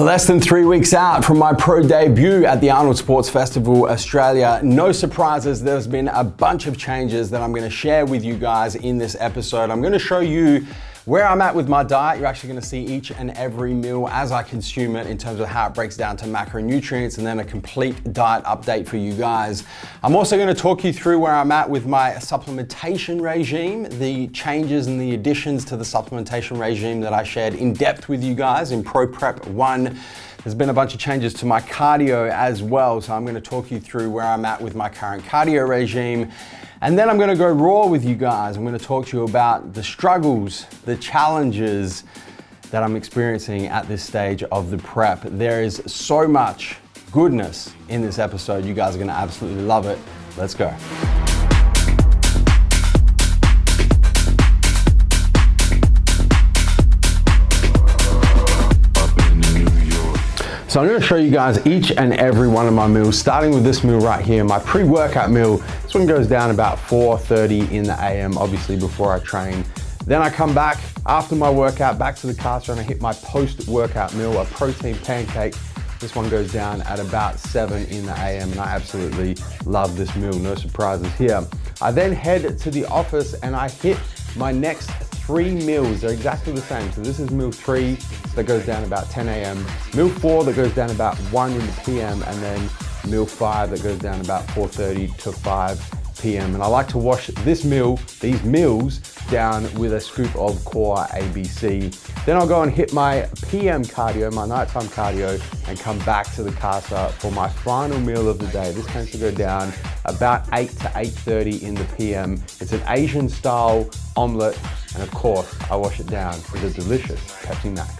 Less than 3 weeks out from my pro debut at the Arnold Sports Festival Australia. No surprises, there's been a bunch of changes that I'm going to share with you guys in this episode. I'm going to show you where I'm at with my diet. You're actually going to see each and every meal as I consume it in terms of how it breaks down to macronutrients, and then a complete diet update for you guys. I'm also going to talk you through where I'm at with my supplementation regime, the changes and the additions to the supplementation regime that I shared in depth with you guys in Pro Prep 1. There's been a bunch of changes to my cardio as well, so I'm going to talk you through where I'm at with my current cardio regime. And then I'm going to go raw with you guys. I'm going to talk to you about the struggles, the challenges that I'm experiencing at this stage of the prep. There is so much goodness in this episode. You guys are going to absolutely love it. Let's go. So I'm going to show you guys each and every one of my meals, starting with this meal right here, my pre-workout meal. This one goes down about 4:30 in the AM, obviously before I train. Then I come back after my workout, back to the car, and I hit my post-workout meal, a protein pancake. This one goes down at about 7 in the AM, and I absolutely love this meal, no surprises here. I then head to the office and I hit my next 3 meals. They're exactly the same. So this is meal 3 that goes down about 10 AM, meal 4 that goes down about 1 in the PM, and then meal 5 that goes down about 4:30 to 5 PM. And I like to wash these meals down with a scoop of core ABC. Then I'll go and hit my PM cardio, my nighttime cardio, and come back to the casa for my final meal of the day. This tends to go down about 8 to 8:30 in the PM. It's an Asian style omelet, and of course, I wash it down with a delicious Pepsi Max.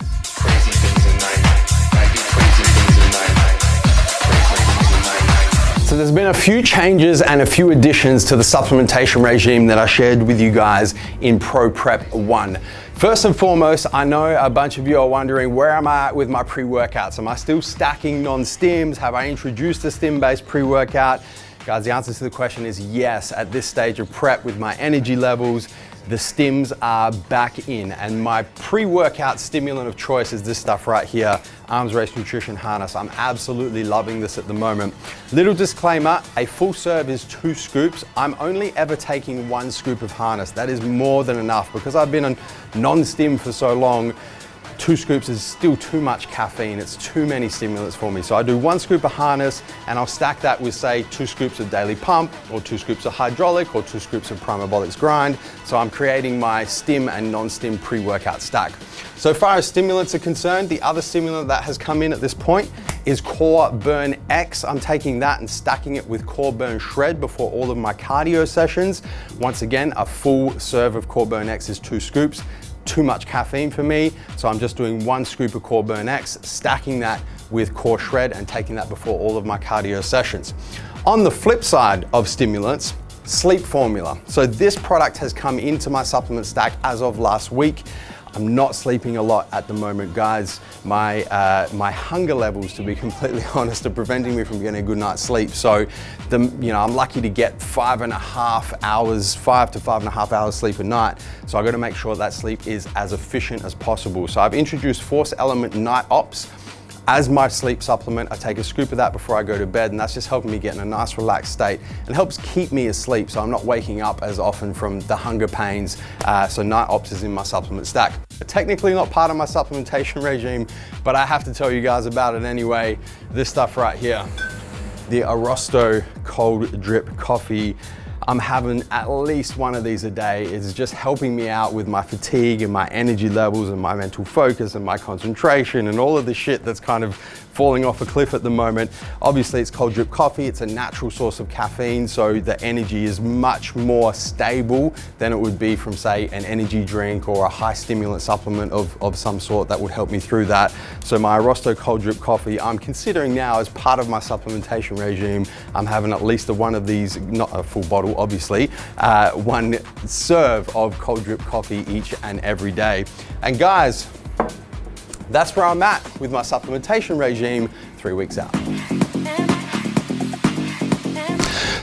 So there's been a few changes and a few additions to the supplementation regime that I shared with you guys in Pro Prep 1. First and foremost, I know a bunch of you are wondering, where am I at with my pre-workouts? Am I still stacking non-stims? Have I introduced a stim-based pre-workout? Guys, the answer to the question is yes. At this stage of prep with my energy levels, the stims are back in, and my pre-workout stimulant of choice is this stuff right here, Arms Race Nutrition Harness. I'm absolutely loving this at the moment. Little disclaimer, a full serve is 2 scoops. I'm only ever taking 1 scoop of harness. That is more than enough because I've been on non-stim for so long. 2 scoops is still too much caffeine. It's too many stimulants for me. So I do 1 scoop of harness, and I'll stack that with, say, 2 scoops of daily pump, or 2 scoops of hydraulic, or 2 scoops of Primabolics grind. So I'm creating my stim and non-stim pre-workout stack. So far as stimulants are concerned, the other stimulant that has come in at this point is Core Burn X. I'm taking that and stacking it with Core Burn Shred before all of my cardio sessions. Once again, a full serve of Core Burn X is 2 scoops. Too much caffeine for me, so I'm just doing 1 scoop of Core Burn X, stacking that with Core Shred and taking that before all of my cardio sessions. On the flip side of stimulants, sleep formula. So this product has come into my supplement stack as of last week. I'm not sleeping a lot at the moment, guys. My hunger levels, to be completely honest, are preventing me from getting a good night's sleep. So, I'm lucky to get 5 to 5.5 hours sleep a night. So I got to make sure that sleep is as efficient as possible. So I've introduced Force Element Night Ops as my sleep supplement. I take a scoop of that before I go to bed, and that's just helping me get in a nice relaxed state and helps keep me asleep, so I'm not waking up as often from the hunger pains. So Night Ops is in my supplement stack. Technically not part of my supplementation regime, but I have to tell you guys about it anyway. This stuff right here, the Arosto Cold Drip Coffee. I'm having at least 1 of these a day. It's just helping me out with my fatigue and my energy levels and my mental focus and my concentration and all of the shit that's kind of falling off a cliff at the moment. Obviously, it's cold drip coffee. It's a natural source of caffeine, so the energy is much more stable than it would be from, say, an energy drink or a high stimulant supplement of some sort that would help me through that. So my Arosto Cold Drip Coffee, I'm considering now as part of my supplementation regime. I'm having at least 1 of these, not a full bottle, obviously, 1 serve of cold drip coffee each and every day. And guys, that's where I'm at with my supplementation regime 3 weeks out.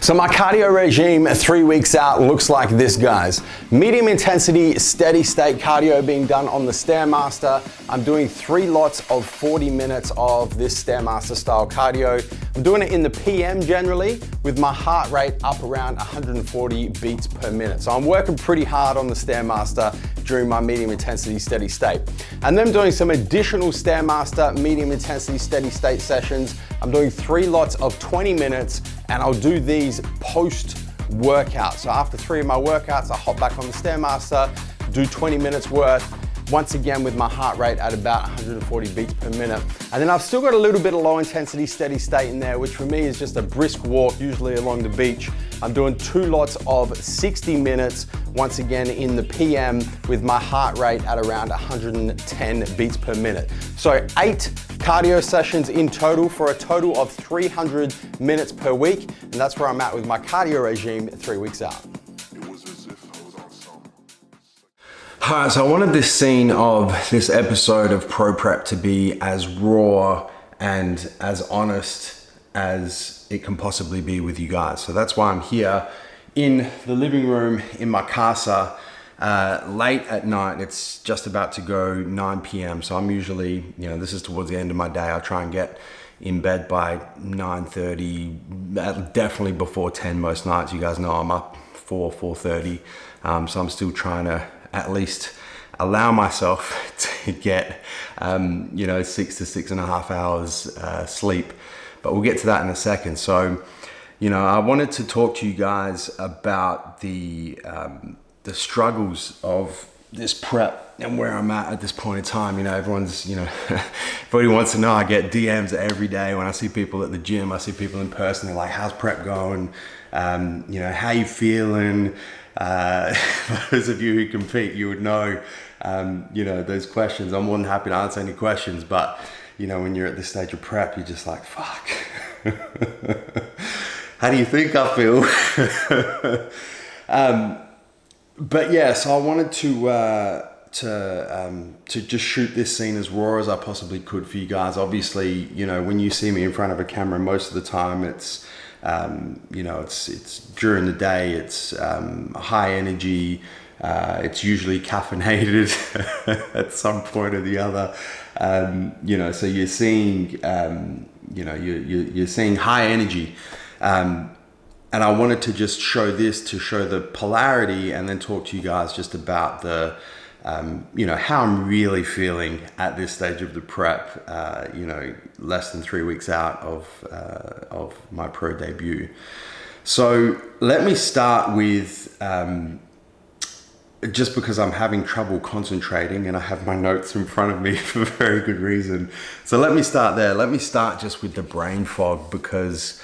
So my cardio regime 3 weeks out looks like this, guys. Medium intensity, steady state cardio being done on the Stairmaster. I'm doing 3 lots of 40 minutes of this Stairmaster style cardio. I'm doing it in the PM generally with my heart rate up around 140 beats per minute. So I'm working pretty hard on the Stairmaster during my medium intensity steady state. And then I'm doing some additional Stairmaster medium intensity steady state sessions. I'm doing 3 lots of 20 minutes and I'll do these post workout. So after 3 of my workouts, I hop back on the Stairmaster, do 20 minutes worth, once again with my heart rate at about 140 beats per minute. And then I've still got a little bit of low intensity steady state in there, which for me is just a brisk walk, usually along the beach. I'm doing 2 lots of 60 minutes, once again in the PM with my heart rate at around 110 beats per minute. So 8 cardio sessions in total for a total of 300 minutes per week. And that's where I'm at with my cardio regime 3 weeks out. Alright, so I wanted this scene of this episode of Pro Prep to be as raw and as honest as it can possibly be with you guys. So that's why I'm here in the living room in my casa late at night. It's just about to go 9 p.m. So I'm usually, this is towards the end of my day. I try and get in bed by 9:30, definitely before 10 most nights. You guys know I'm up 4:30. So I'm still trying to at least allow myself to get 6 to 6.5 hours sleep, but we'll get to that in a second. So I wanted to talk to you guys about the struggles of this prep and where I'm at this point in time. Everyone's everybody wants to know. I get DMs every day when I see people at the gym. I see people in person. They're like, how's prep going? How you feeling? For those of you who compete, you would know, those questions. I'm more than happy to answer any questions, but when you're at this stage of prep, you're just like, fuck. How do you think I feel? But yeah, so I wanted to just shoot this scene as raw as I possibly could for you guys. Obviously, when you see me in front of a camera, most of the time it's during the day, it's high energy, it's usually caffeinated at some point or the other. So you're seeing, you're seeing high energy. And I wanted to just show this to show the polarity and then talk to you guys just about the, how I'm really feeling at this stage of the prep, less than 3 weeks out of my pro debut. So let me start with, just because I'm having trouble concentrating and I have my notes in front of me for very good reason. So let me start there. Let me start just with the brain fog, because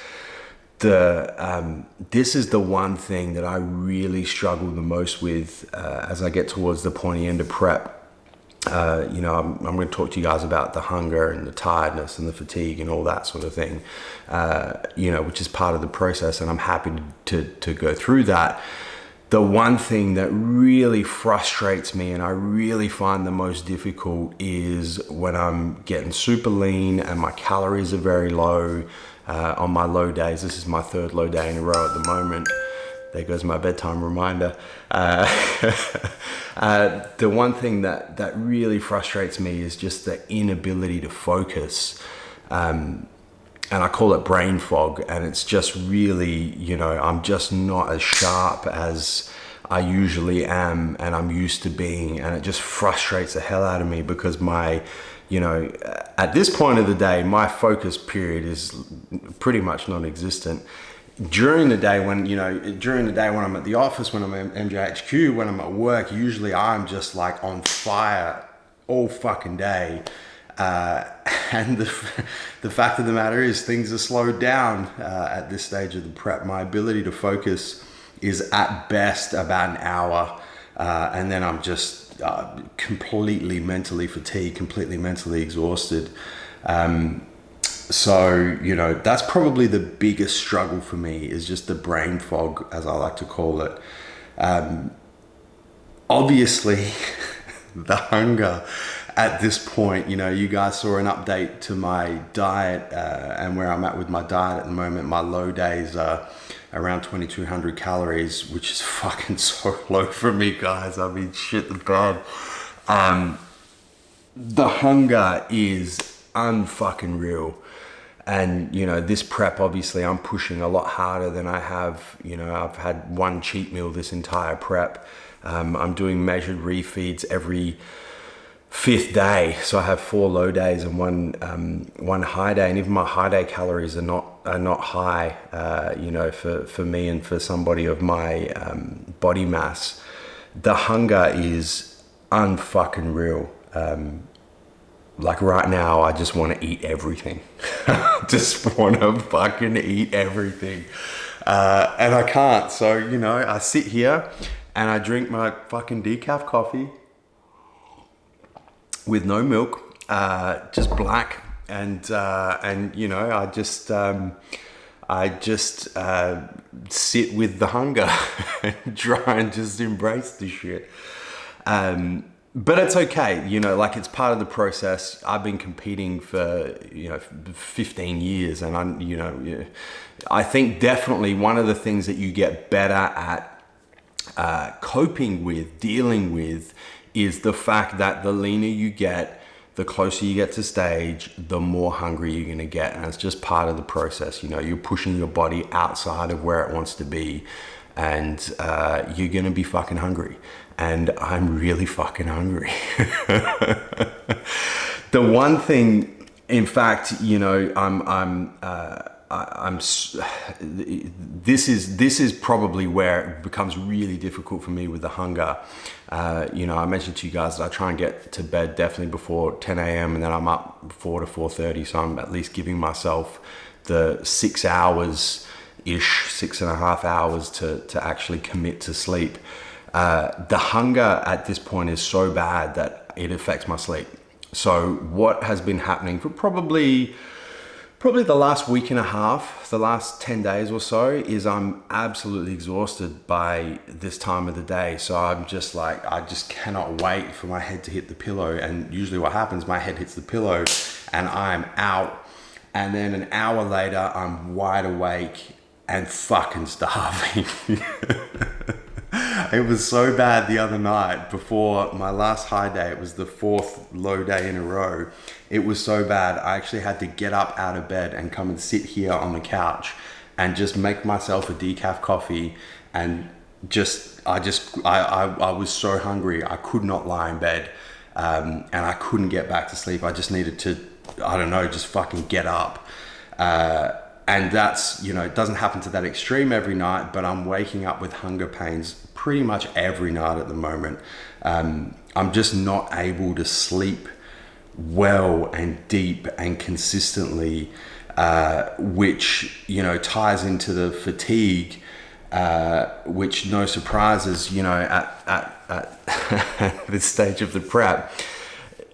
this is the one thing that I really struggle the most with as I get towards the pointy end of prep. I'm going to talk to you guys about the hunger and the tiredness and the fatigue and all that sort of thing, which is part of the process, and I'm happy to go through that. The one thing that really frustrates me and I really find the most difficult is when I'm getting super lean and my calories are very low. On my low days, this is my 3rd low day in a row at the moment. There goes my bedtime reminder. The one thing that really frustrates me is just the inability to focus. And I call it brain fog. And it's just really, I'm just not as sharp as I usually am and I'm used to being. And it just frustrates the hell out of me because at this point of the day, my focus period is pretty much non-existent. During the day when I'm at the office, when I'm at MJHQ, when I'm at work, usually I'm just like on fire all fucking day. And the fact of the matter is things are slowed down at this stage of the prep. My ability to focus is at best about an hour. And then I'm just completely mentally fatigued, completely mentally exhausted. So that's probably the biggest struggle for me, is just the brain fog, as I like to call it. Obviously, the hunger at this point. You know, you guys saw an update to my diet and where I'm at with my diet at the moment. My low days are around 2,200 calories, which is fucking so low for me, guys. I mean, shit the bed. The hunger is unfucking real. And, you know, this prep, obviously, I'm pushing a lot harder than I have. You know, I've had one cheat meal this entire prep. I'm doing measured refeeds every 5th day. So I have 4 low days and one high day. And even my high day calories are not high, you know, for me and for somebody of my body mass. The hunger is unfucking real. Like right now, I just want to eat everything. Just want to fucking eat everything. And I can't. So, you know, I sit here and I drink my fucking decaf coffee with no milk, just black. And you know, I just sit with the hunger and try and just embrace the shit. But it's okay, you know, like it's part of the process. I've been competing for, you know, 15 years and I think definitely one of the things that you get better at coping with, dealing with, is the fact that the leaner you get, the closer you get to stage, the more hungry you're gonna get. And it's just part of the process. You know, you're pushing your body outside of where it wants to be and you're gonna be fucking hungry. And I'm really fucking hungry. The one thing, in fact, you know, this is probably where it becomes really difficult for me with the hunger. You know, I mentioned to you guys that I try and get to bed definitely before 10 a.m. and then I'm up 4 to 4:30. So I'm at least giving myself the 6 hours ish, 6.5 hours to actually commit to sleep. The hunger at this point is so bad that it affects my sleep. So what has been happening for probably the last week and a half, the last 10 days or so, is I'm absolutely exhausted by this time of the day. So I'm just like, I just cannot wait for my head to hit the pillow. And usually what happens, my head hits the pillow and I'm out. And then an hour later, I'm wide awake and fucking starving. It was so bad the other night before my last high day. It was the 4th low day in a row. It was so bad. I actually had to get up out of bed and come and sit here on the couch and just make myself a decaf coffee. And I was so hungry. I could not lie in bed. And I couldn't get back to sleep. I just needed to, I don't know, just fucking get up. And that's, you know, it doesn't happen to that extreme every night, but I'm waking up with hunger pains pretty much every night at the moment. I'm just not able to sleep well and deep and consistently, which, you know, ties into the fatigue, which, no surprises, you know, at this stage of the prep.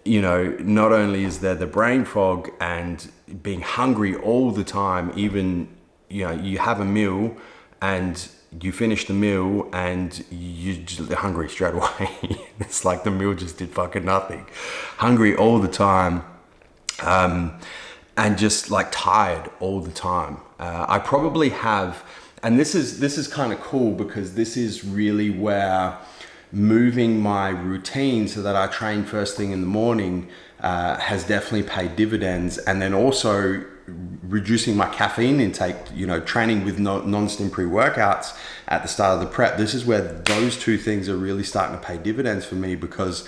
You know, not only is there the brain fog and being hungry all the time, even, you know, you have a meal and you finish the meal and you're just hungry straight away. It's like the meal just did fucking nothing. Hungry all the time, and just like tired all the time. I probably have, and this is kind of cool because this is really where moving my routine so that I train first thing in the morning has definitely paid dividends. And then also reducing my caffeine intake, you know, training with non-stim pre-workouts at the start of the prep. This is where those two things are really starting to pay dividends for me, because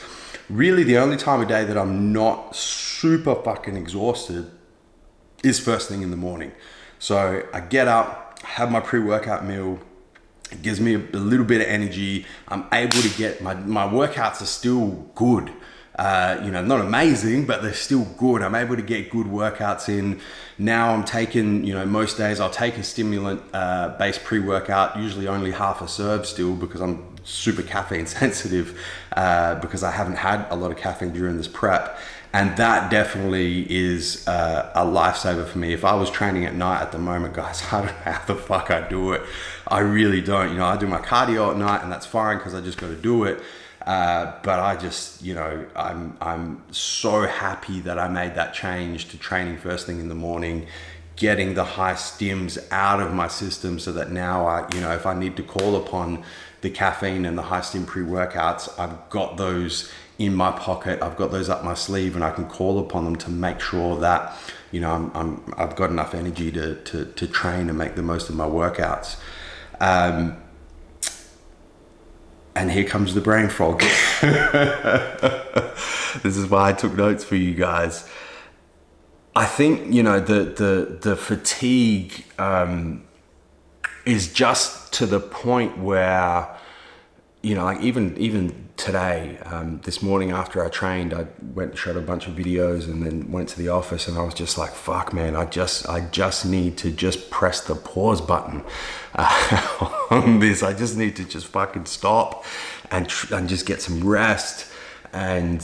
really the only time of day that I'm not super fucking exhausted is first thing in the morning. So I get up, have my pre-workout meal. It gives me a little bit of energy. I'm able to get, my workouts are still good. You know, not amazing, but they're still good. I'm able to get good workouts in. Now I'm taking, you know, most days I'll take a stimulant based pre-workout, usually only half a serve still, because I'm super caffeine sensitive, because I haven't had a lot of caffeine during this prep. And that definitely is a lifesaver for me. If I was training at night at the moment, guys, I don't know how the fuck I do it. I really don't. You know, I do my cardio at night and that's fine because I just got to do it. But I just, you know, I'm so happy that I made that change to training first thing in the morning, getting the high stims out of my system so that now I, you know, if I need to call upon the caffeine and the high stim pre-workouts, I've got those in my pocket, I've got those up my sleeve, and I can call upon them to make sure that, you know, I've got enough energy to train and make the most of my workouts. And here comes the brain fog. This is why I took notes for you guys. I think, you know, the fatigue is just to the point where, you know, like even today, this morning after I trained, I went and shot a bunch of videos and then went to the office, and I was just like, fuck man, I just need to just press the pause button on this. I just need to just fucking stop and just get some rest and,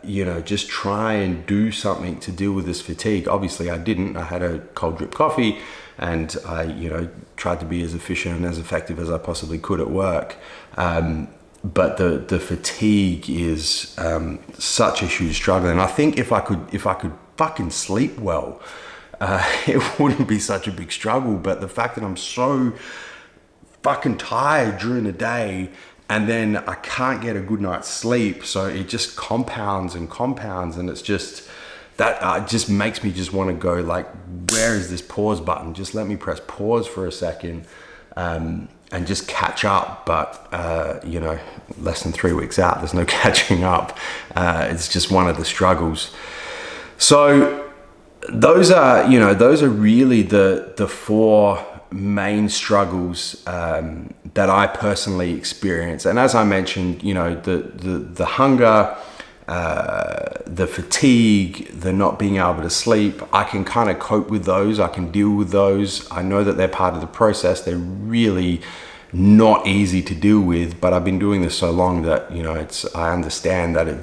you know, just try and do something to deal with this fatigue. Obviously I didn't. I had a cold drip coffee and I, you know, tried to be as efficient and as effective as I possibly could at work. But the fatigue is such a huge struggle. And I think if I could fucking sleep well, it wouldn't be such a big struggle. But the fact that I'm so fucking tired during the day and then I can't get a good night's sleep, so it just compounds, and it's just that just makes me just want to go like, where is this pause button? Just let me press pause for a second. And just catch up, but you know, less than 3 weeks out, there's no catching up. It's just one of the struggles. So those are really the four main struggles that I personally experience. And as I mentioned, you know, the hunger, the fatigue, the not being able to sleep, I can kind of cope with those. I can deal with those. I know that they're part of the process. They're really not easy to deal with, but I've been doing this so long that, you know, I understand that it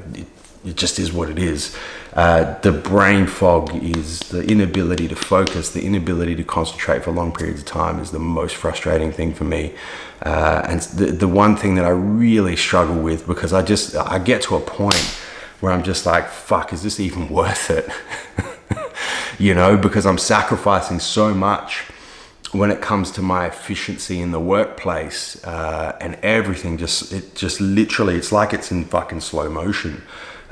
just is what it is. The brain fog is the inability to focus, the inability to concentrate for long periods of time is the most frustrating thing for me. And the one thing that I really struggle with, because I get to a point where I'm just like, fuck, is this even worth it? You know, because I'm sacrificing so much when it comes to my efficiency in the workplace, and everything just literally, it's like it's in fucking slow motion.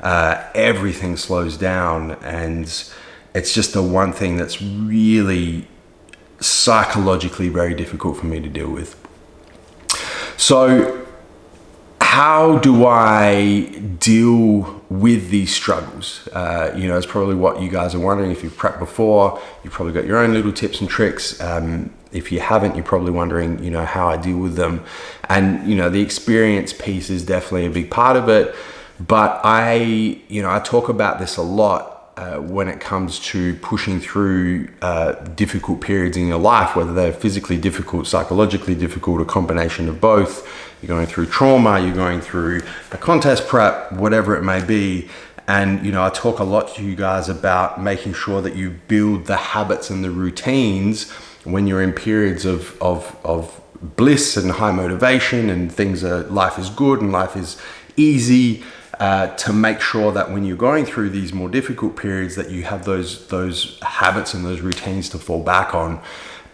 Everything slows down, and it's just the one thing that's really psychologically very difficult for me to deal with. So how do I deal with these struggles? You know, it's probably what you guys are wondering. If you've prepped before, you've probably got your own little tips and tricks. If you haven't, you're probably wondering, you know, how I deal with them. And, you know, the experience piece is definitely a big part of it. But I talk about this a lot when it comes to pushing through difficult periods in your life, whether they're physically difficult, psychologically difficult, a combination of both. You're going through trauma, you're going through a contest prep, whatever it may be. And, you know, I talk a lot to you guys about making sure that you build the habits and the routines when you're in periods of bliss and high motivation and life is good and life is easy, to make sure that when you're going through these more difficult periods that you have those habits and those routines to fall back on.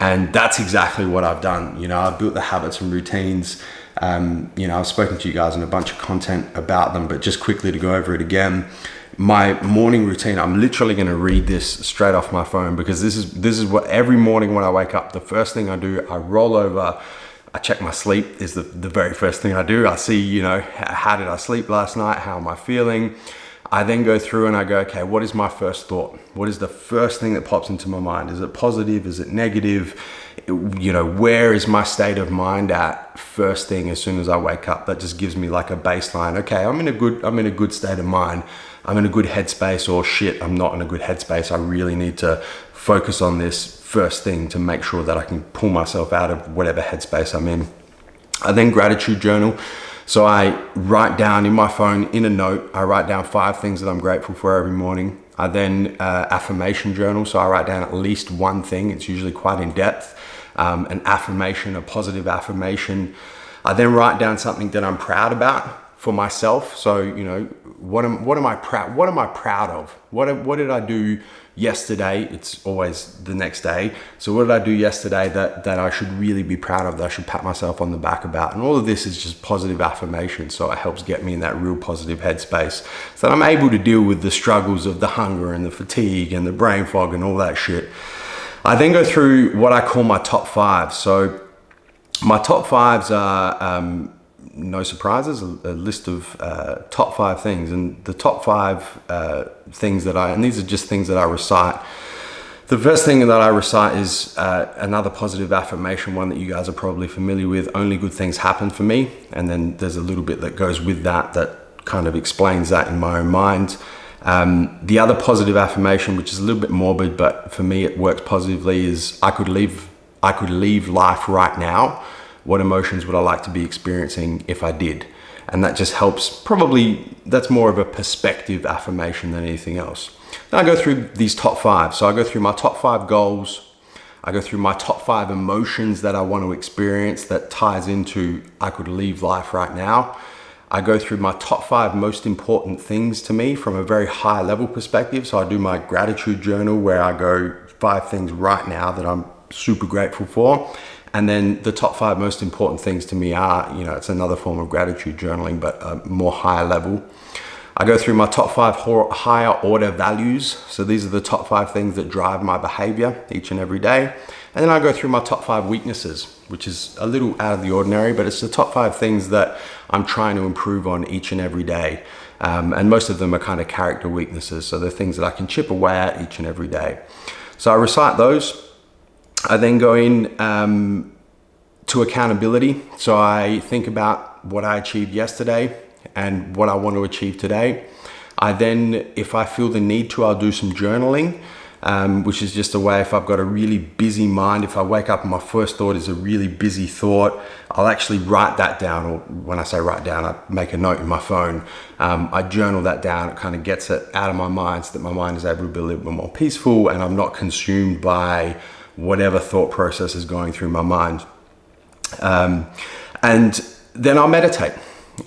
And that's exactly what I've done. You know, I've built the habits and routines. You know, I've spoken to you guys in a bunch of content about them, but just quickly to go over it again, my morning routine, I'm literally going to read this straight off my phone, because this is what every morning when I wake up, the first thing I do, I roll over, I check my sleep is the very first thing I do. I see, you know, how did I sleep last night? How am I feeling? I then go through and I go, okay, what is my first thought? What is the first thing that pops into my mind? Is it positive? Is it negative? You know, where is my state of mind at first thing as soon as I wake up? That just gives me like a baseline. Okay, I'm in a good state of mind. I'm in a good headspace, or shit, I'm not in a good headspace. I really need to focus on this first thing to make sure that I can pull myself out of whatever headspace I'm in. I then gratitude journal. So I write down in my phone, in a note, I write down 5 things that I'm grateful for every morning. I then affirmation journal. So I write down at least one thing. It's usually quite in depth. An affirmation, a positive affirmation. I then write down something that I'm proud about. for myself. So, you know, what am I proud of? What did I do yesterday? It's always the next day. So what did I do yesterday that I should really be proud of, that I should pat myself on the back about? And all of this is just positive affirmation. So it helps get me in that real positive headspace so that I'm able to deal with the struggles of the hunger and the fatigue and the brain fog and all that shit. I then go through what I call my top 5. So my top 5s are, no surprises, a list of top 5 things. And the top 5 things and these are just things that I recite. The first thing that I recite is another positive affirmation, one that you guys are probably familiar with: only good things happen for me. And then there's a little bit that goes with that kind of explains that in my own mind. The other positive affirmation, which is a little bit morbid, but for me it works positively, is I could leave life right now. What emotions would I like to be experiencing if I did? And that just helps. Probably that's more of a perspective affirmation than anything else. Now I go through these top 5. So I go through my top 5 goals. I go through my top 5 emotions that I want to experience that ties into I could leave life right now. I go through my top 5 most important things to me from a very high level perspective. So I do my gratitude journal where I go 5 things right now that I'm super grateful for. And then the top 5 most important things to me are, you know, it's another form of gratitude journaling, but a more higher level. I go through my top 5 higher order values. So these are the top 5 things that drive my behavior each and every day. And then I go through my top 5 weaknesses, which is a little out of the ordinary, but it's the top 5 things that I'm trying to improve on each and every day. And most of them are kind of character weaknesses. So they're things that I can chip away at each and every day. So I recite those. I then go in to accountability. So I think about what I achieved yesterday and what I want to achieve today. I then, if I feel the need to, I'll do some journaling, which is just a way, if I've got a really busy mind, if I wake up and my first thought is a really busy thought, I'll actually write that down. Or when I say write down, I make a note in my phone. I journal that down. It kind of gets it out of my mind so that my mind is able to be a little bit more peaceful and I'm not consumed by whatever thought process is going through my mind. And then I'll meditate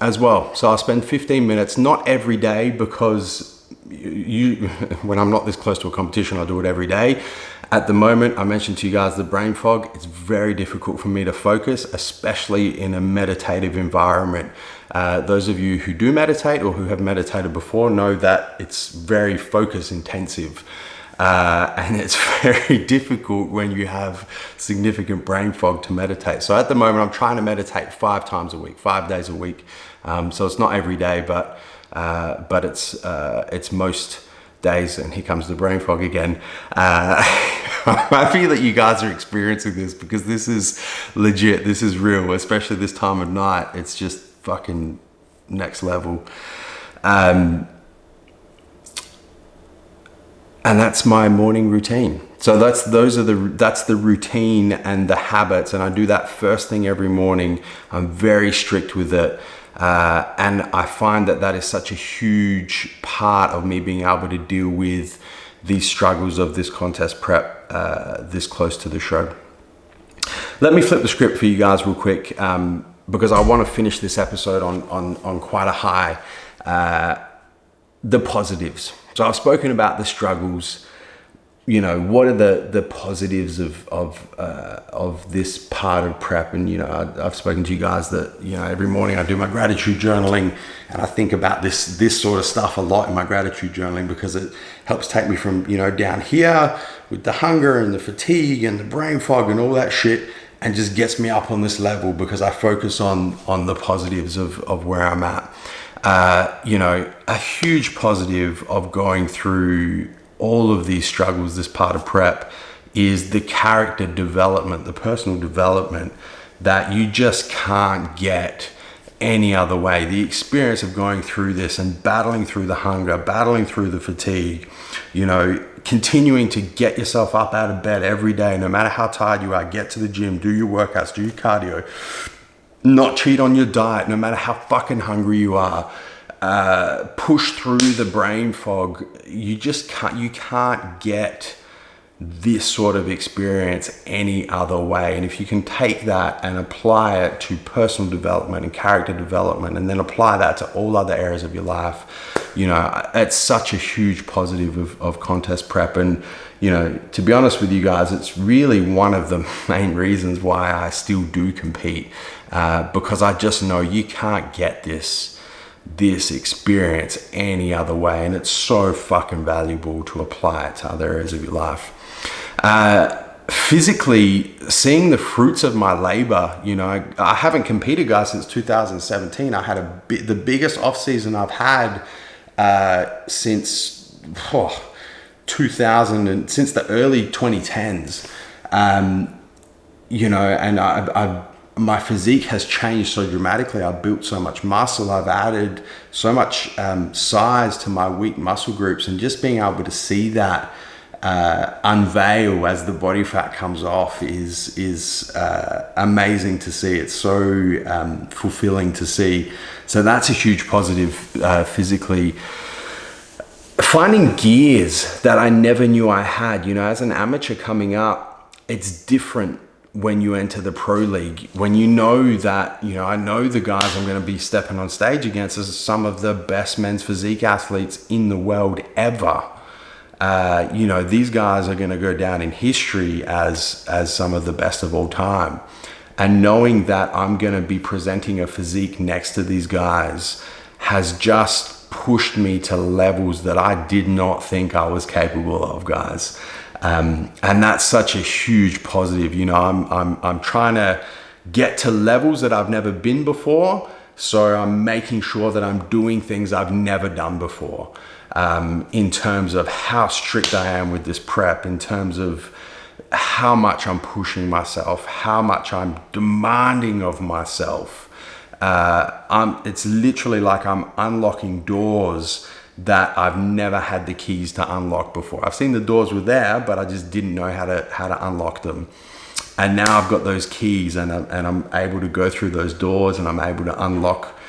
as well. So I'll spend 15 minutes, not every day, because when I'm not this close to a competition, I'll do it every day. At the moment, I mentioned to you guys the brain fog. It's very difficult for me to focus, especially in a meditative environment. Those of you who do meditate or who have meditated before know that it's very focus intensive. And it's very difficult when you have significant brain fog to meditate. So at the moment, I'm trying to meditate 5 times a week, 5 days a week. So it's not every day, but it's most days. And here comes the brain fog again. I'm happy that you guys are experiencing this because this is legit. This is real, especially this time of night. It's just fucking next level. And that's my morning routine. So that's the routine and the habits. And I do that first thing every morning. I'm very strict with it. And I find that is such a huge part of me being able to deal with these struggles of this contest prep this close to the show. Let me flip the script for you guys real quick because I want to finish this episode on quite a high. The positives. So I've spoken about the struggles. You know, what are the positives of this part of prep? And you know, I've spoken to you guys that, you know, every morning I do my gratitude journaling, and I think about this sort of stuff a lot in my gratitude journaling because it helps take me from, you know, down here with the hunger and the fatigue and the brain fog and all that shit, and just gets me up on this level because I focus on the positives of where I'm at. You know, a huge positive of going through all of these struggles, this part of prep, is the character development, the personal development that you just can't get any other way. The experience of going through this and battling through the hunger, battling through the fatigue, you know, continuing to get yourself up out of bed every day, no matter how tired you are, get to the gym, do your workouts, do your cardio, not cheat on your diet, no matter how fucking hungry you are, push through the brain fog. You can't get this sort of experience any other way. And if you can take that and apply it to personal development and character development, and then apply that to all other areas of your life, you know, it's such a huge positive of contest prep. And, you know, to be honest with you guys, it's really one of the main reasons why I still do compete, because I just know you can't get this experience any other way, and it's so fucking valuable to apply it to other areas of your life. Physically, seeing the fruits of my labor, you know, I haven't competed, guys, since 2017. I had the biggest off season I've had since 2000 and since the early 2010s. You know, and my physique has changed so dramatically. I've built so much muscle. I've added so much size to my weak muscle groups, and just being able to see that unveil as the body fat comes off is amazing to see. It's so fulfilling to see. So that's a huge positive physically. Finding gears that I never knew I had, you know, as an amateur coming up, it's different when you enter the pro league, when you know that, you know, I know the guys I'm going to be stepping on stage against are some of the best men's physique athletes in the world ever. You know, these guys are going to go down in history as some of the best of all time. And knowing that I'm going to be presenting a physique next to these guys has just pushed me to levels that I did not think I was capable of, guys. And that's such a huge positive. You know, I'm trying to get to levels that I've never been before. So I'm making sure that I'm doing things I've never done before, in terms of how strict I am with this prep, in terms of how much I'm pushing myself, how much I'm demanding of myself. It's literally like I'm unlocking doors that I've never had the keys to unlock before. I've seen the doors were there, but I just didn't know how to unlock them. And now I've got those keys, and I'm able to go through those doors, and I'm able to unlock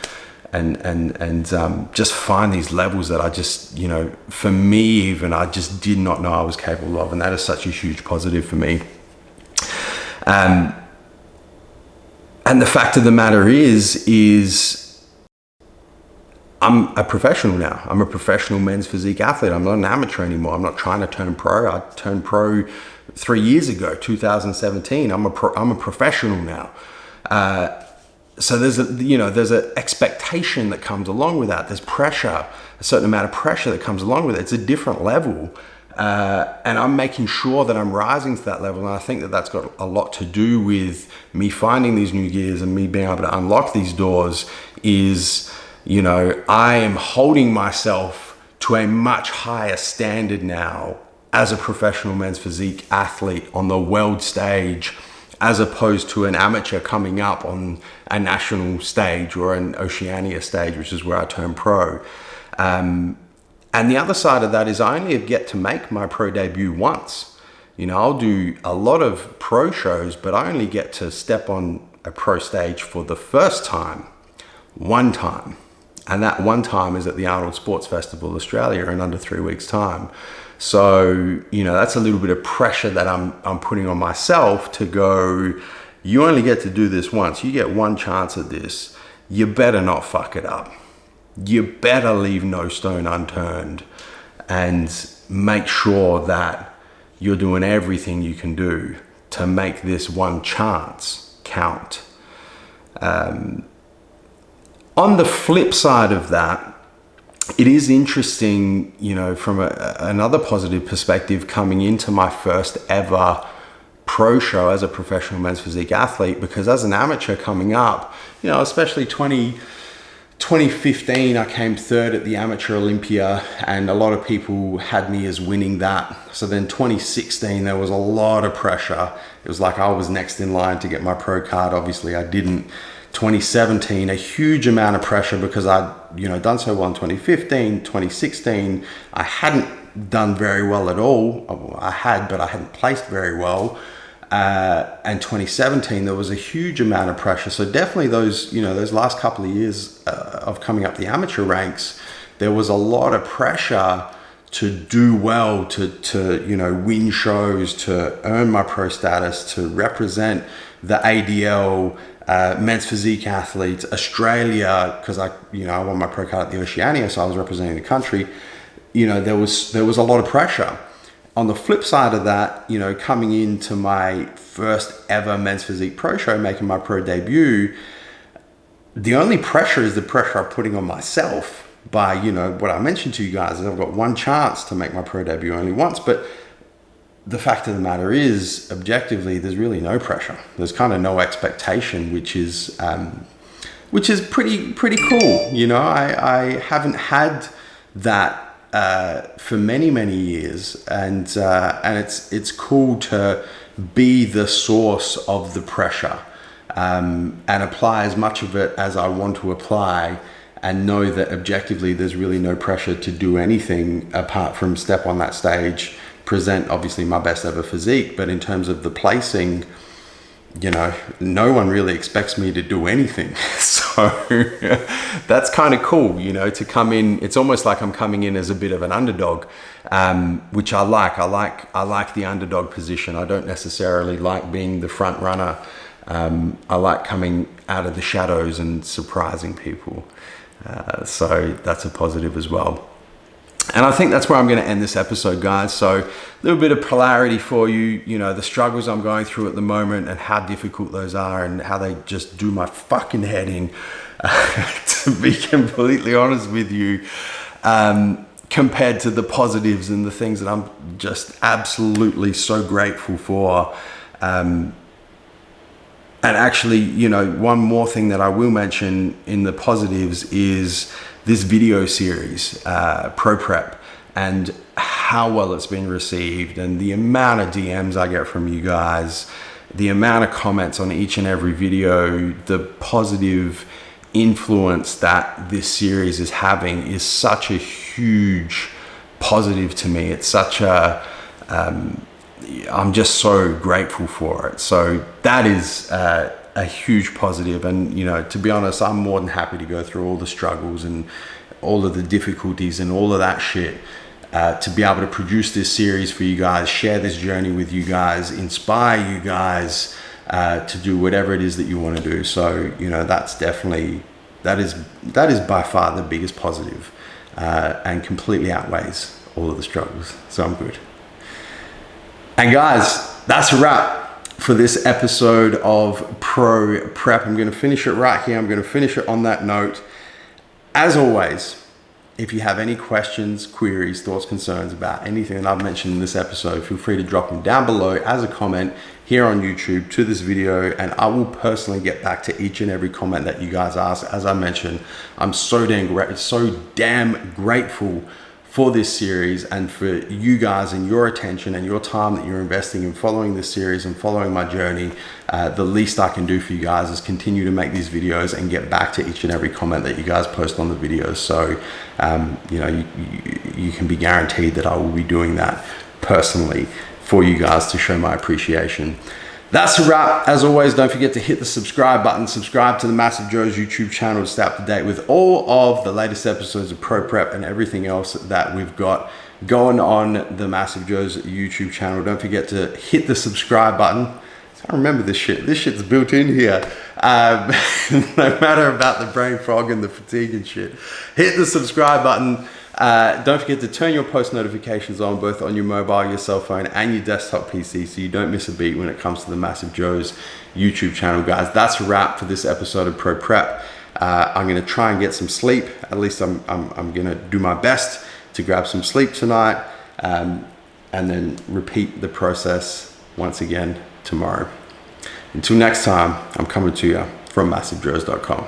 and just find these levels that I just, you know, for me even, I just did not know I was capable of. And that is such a huge positive for me. And the fact of the matter is I'm a professional now. I'm a professional men's physique athlete. I'm not an amateur anymore. I'm not trying to turn pro. I turned pro 3 years ago, 2017. I'm a professional now. So there's an expectation that comes along with that. There's pressure, a certain amount of pressure that comes along with it. It's a different level. And I'm making sure that I'm rising to that level. And I think that that's got a lot to do with me finding these new gears and me being able to unlock these doors is, you know, I am holding myself to a much higher standard now as a professional men's physique athlete on the world stage, as opposed to an amateur coming up on a national stage or an Oceania stage, which is where I turned pro. And the other side of that is I only get to make my pro debut once. You know, I'll do a lot of pro shows, but I only get to step on a pro stage for the first time, one time. And that one time is at the Arnold Sports Festival Australia in under 3 weeks' time. So, you know, that's a little bit of pressure that I'm putting on myself to go, you only get to do this once. You get one chance at this. You better not fuck it up. You better leave no stone unturned and make sure that you're doing everything you can do to make this one chance count. On the flip side of that, it is interesting, you know, from another positive perspective, coming into my first ever pro show as a professional men's physique athlete, because as an amateur coming up, you know, especially 2015, I came third at the Amateur Olympia, and a lot of people had me as winning that. So then 2016, there was a lot of pressure. It was like I was next in line to get my pro card. Obviously, I didn't. 2017, a huge amount of pressure because I'd, you know, done so well in 2015, 2016. I hadn't done very well at all. I had, but I hadn't placed very well. And 2017, there was a huge amount of pressure. So definitely those, you know, those last couple of years of coming up the amateur ranks, there was a lot of pressure do well, to you know, win shows, to earn my pro status, to represent the ADL, men's physique athletes, Australia, because I won my pro card at the Oceania, so I was representing the country. You know, there was a lot of pressure. On the flip side of that, you know, coming into my first ever men's physique pro show, making my pro debut, the only pressure is the pressure I'm putting on myself by, you know, what I mentioned to you guys is I've got one chance to make my pro debut only once. But the fact of the matter is, objectively, there's really no pressure. There's kind of no expectation, which is pretty cool. You know, I haven't had that for many years, and it's cool to be the source of the pressure, and apply as much of it as I want to apply, and know that objectively there's really no pressure to do anything apart from step on that stage, present obviously my best ever physique. But in terms of the placing, you know, no one really expects me to do anything. So that's kind of cool, you know, to come in. It's almost like I'm coming in as a bit of an underdog, which I like. I like the underdog position. I don't necessarily like being the front runner. I like coming out of the shadows and surprising people. So that's a positive as well. And I think that's where I'm going to end this episode, guys. So a little bit of polarity for you, you know, the struggles I'm going through at the moment and how difficult those are and how they just do my fucking head in, to be completely honest with you, compared to the positives and the things that I'm just absolutely so grateful for. And actually, you know, one more thing that I will mention in the positives is this video series, Pro Prep, and how well it's been received, and the amount of DMs I get from you guys, the amount of comments on each and every video, the positive influence that this series is having is such a huge positive to me. It's such a, I'm just so grateful for it. So that is a huge positive. And, you know, to be honest, I'm more than happy to go through all the struggles and all of the difficulties and all of that shit, to be able to produce this series for you guys, share this journey with you guys, inspire you guys to do whatever it is that you want to do. So, you know, that's definitely, that is by far the biggest positive, and completely outweighs all of the struggles. So I'm good. And guys, that's a wrap for this episode of Pro Prep. I'm going to finish it right here. I'm going to finish it on that note. As always, if you have any questions, queries, thoughts, concerns about anything that I've mentioned in this episode, feel free to drop them down below as a comment here on YouTube to this video, and I will personally get back to each and every comment that you guys ask. As I mentioned, I'm so damn grateful for this series and for you guys and your attention and your time that you're investing in following this series and following my journey. The least I can do for you guys is continue to make these videos and get back to each and every comment that you guys post on the videos. So, you know, you can be guaranteed that I will be doing that personally for you guys to show my appreciation. That's a wrap. As always, don't forget to hit the subscribe button. Subscribe to the MassiveJoes YouTube channel to stay up to date with all of the latest episodes of Pro Prep and everything else that we've got going on the MassiveJoes YouTube channel. Don't forget to hit the subscribe button. I remember this shit. This shit's built in here. No matter about the brain fog and the fatigue and shit. Hit the subscribe button. Don't forget to turn your post notifications on both on your mobile, your cell phone, and your desktop PC so you don't miss a beat when it comes to the MassiveJoes YouTube channel, guys. That's a wrap for this episode of Pro Prep. I'm going to try and get some sleep. At least I'm going to do my best to grab some sleep tonight, and then repeat the process once again tomorrow. Until next time, I'm coming to you from MassiveJoes.com.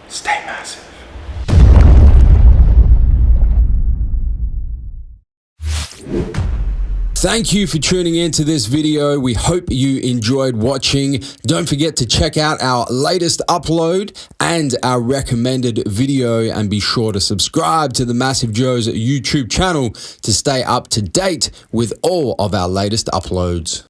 Stay massive. Thank you for tuning into this video. We hope you enjoyed watching. Don't forget to check out our latest upload and our recommended video, and be sure to subscribe to the MassiveJoes YouTube channel to stay up to date with all of our latest uploads.